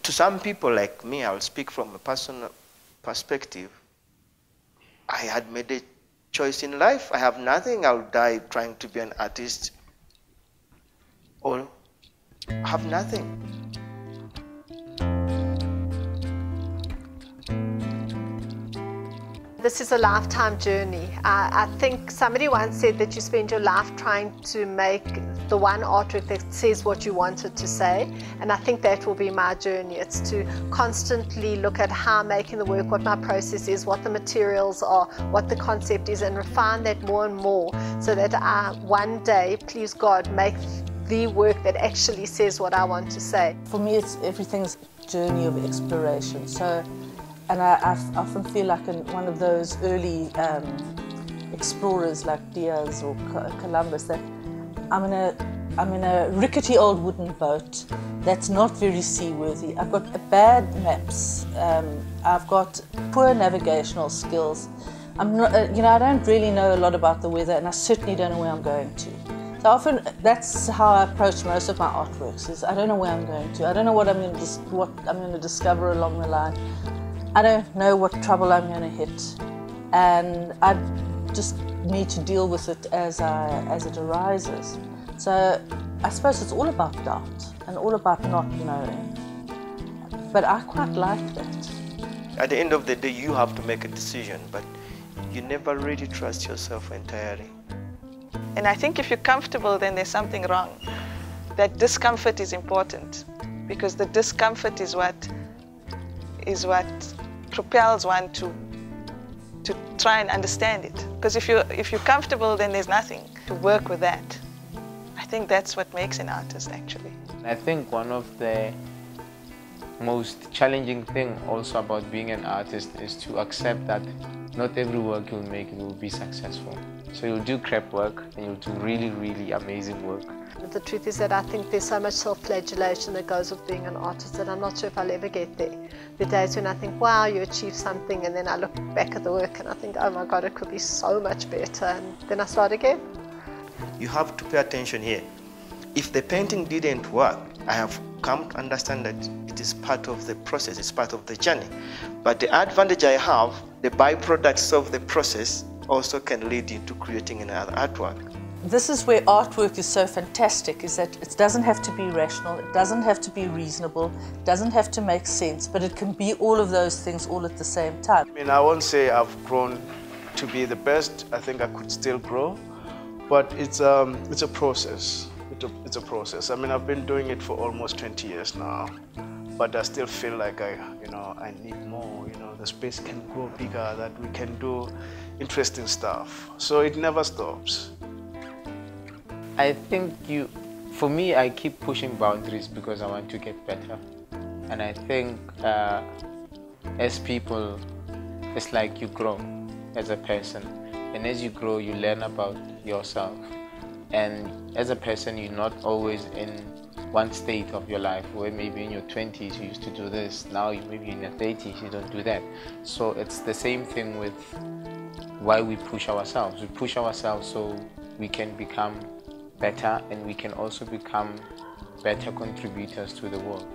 To some people like me, I'll speak from a personal perspective. I had made a choice in life. I have nothing. I'll die trying to be an artist or have nothing. This is a lifetime journey. I think somebody once said that you spend your life trying to make the one artwork that says what you wanted to say, and I think that will be my journey. It's to constantly look at how I'm making the work, what my process is, what the materials are, what the concept is, and refine that more and more so that I one day, please God, make the work that actually says what I want to say. For me, everything's a journey of exploration. And I often feel like one of those early explorers like Diaz or Columbus, that I'm in a rickety old wooden boat that's not very seaworthy. I've got bad maps. I've got poor navigational skills. I'm not, I don't really know a lot about the weather, and I certainly don't know where I'm going to. So often, that's how I approach most of my artworks. Is I don't know where I'm going to. I don't know what I'm going to discover along the line. I don't know what trouble I'm going to hit, and I just need to deal with it as it arises. So I suppose it's all about doubt and all about not knowing, but I quite like that. At the end of the day, you have to make a decision, but you never really trust yourself entirely. And I think if you're comfortable, then there's something wrong. That discomfort is important, because the discomfort is what propels one to try and understand it. Because if you're comfortable, then there's nothing to work with that. I think that's what makes an artist, actually. I think one of the most challenging thing also about being an artist is to accept that not every work you'll make will be successful. So you'll do crap work and you'll do really, really amazing work. The truth is that I think there's so much self-flagellation that goes with being an artist that I'm not sure if I'll ever get there. The days when I think, wow, you achieved something, and then I look back at the work and I think, oh my God, it could be so much better, and then I start again. You have to pay attention here. If the painting didn't work, I have come to understand that it is part of the process, it's part of the journey. But the advantage I have, the byproducts of the process also can lead into creating another artwork. This is where artwork is so fantastic, is that it doesn't have to be rational, it doesn't have to be reasonable, it doesn't have to make sense, but it can be all of those things all at the same time. I mean, I won't say I've grown to be the best. I think I could still grow, but it's a process. It's a process. I mean, I've been doing it for almost 20 years now, but I still feel like I need more. The space can grow bigger, that we can do interesting stuff. So it never stops. I think for me, I keep pushing boundaries because I want to get better. And I think as people, it's like you grow as a person. And as you grow, you learn about yourself. And as a person, you're not always in one state of your life where maybe in your 20s you used to do this, now maybe in your 30s you don't do that. So it's the same thing with why we push ourselves. We push ourselves so we can become better, and we can also become better contributors to the world.